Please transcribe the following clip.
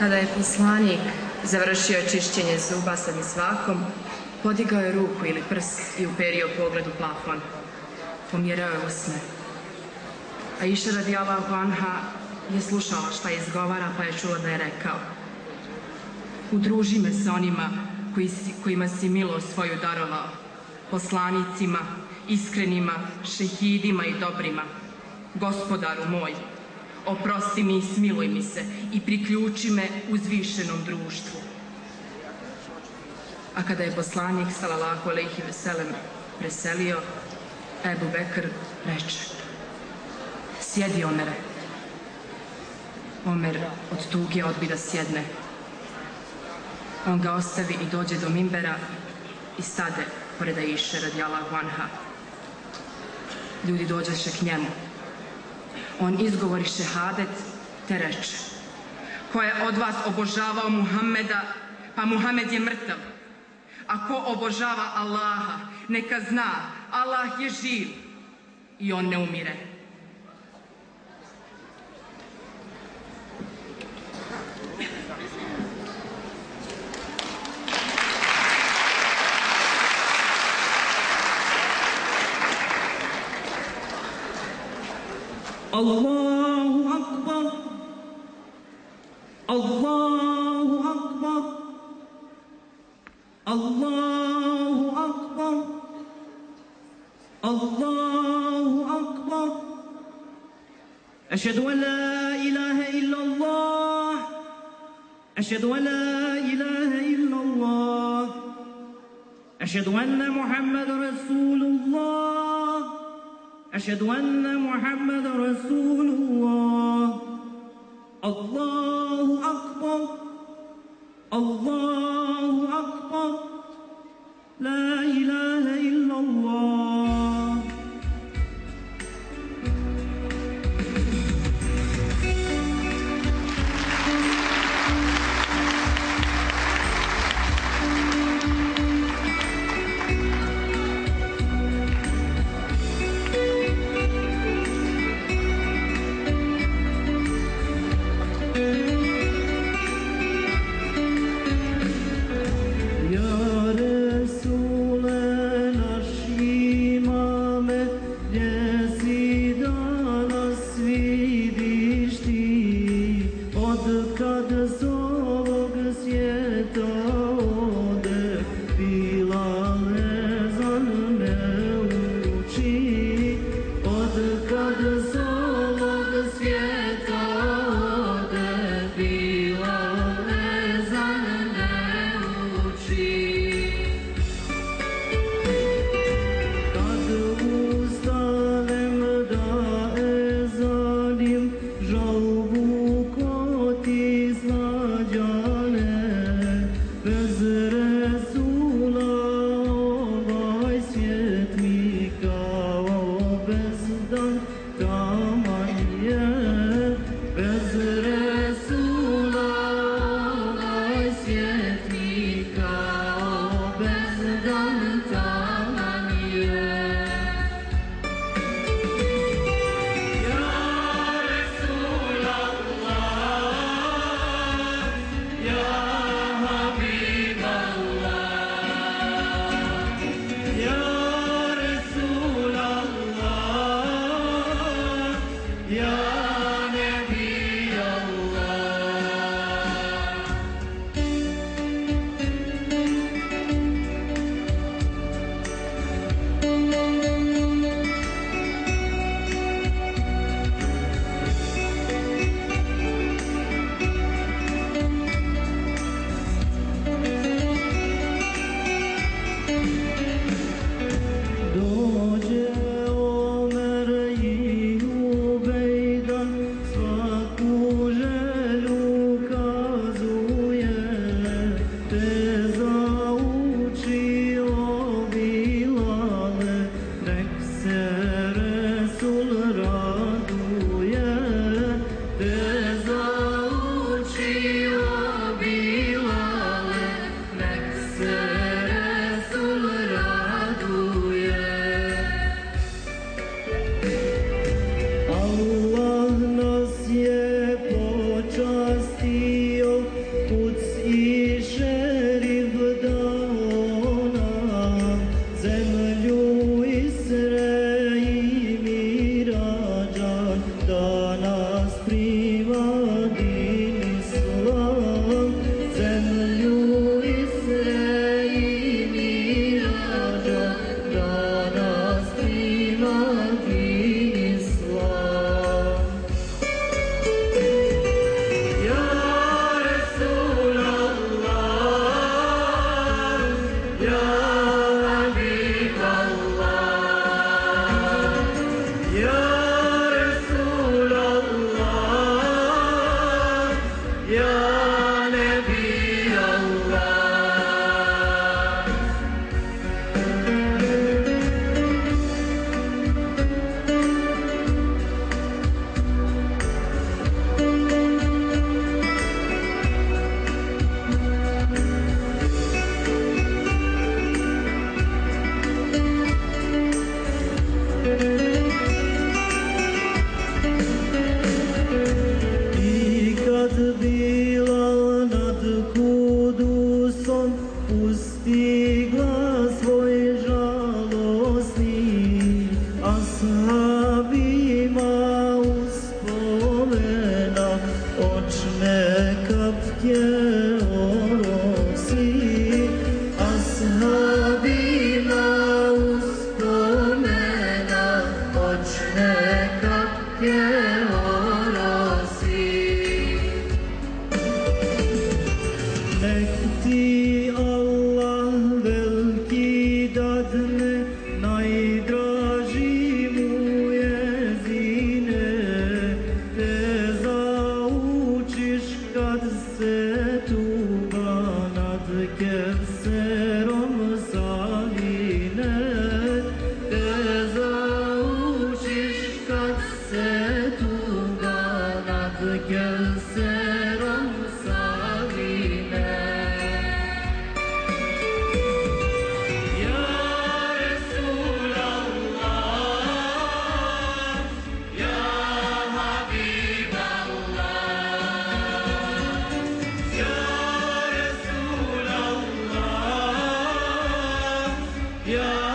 Kada je poslanik završio čišćenje zuba sa misvakom, podigao je ruku ili prst i uperio pogled u plafon. Pomjerao je usne. Aisha radijallahu anha je slušala šta izgovara, pa je čula da je rekao: udruži me sa onima kojima si milost svoju darovao, poslanicima, iskrenima, šehidima i dobrima. Gospodaru moj, oprosti mi i smiluj mi se i priključi me uzvišenom društvu. A kada je poslanik sallallahu alejhi ve sellem preselio, Ebu Bekr reče: sjedi, Omere. Omer od tuge odbi da sjedne. On ga ostavi i dođe do minbera i stade pored Aiše radijallahu anha. Ljudi dođeše k njemu. On izgovori šehadet te reče: ko je od vas obožavao Muhammeda, pa Muhammed je mrtav. A ko obožava Allaha, neka zna, Allah je živ i on ne umire. Allahu akbar, Allahu akbar, Allahu akbar, Allahu akbar. Ašhadu an la ilaha illa Allah, ašhadu an la ilaha illa Allah, ašhadu anna Muhammad Rasulullah, أشهد أن محمد رسول الله. الله أكبر، الله أكبر، لا إله إلا الله. Ya Resul naši Očne kapke orosi, ashabima uspomena. Očne kapke orosi. Nek ti Allah veliki dadne, najdraži mu jezine, te zaučiš kad se tuga nad Kevserom saline. Te zaučiš kad se tuga nad Kevserom saline. Ya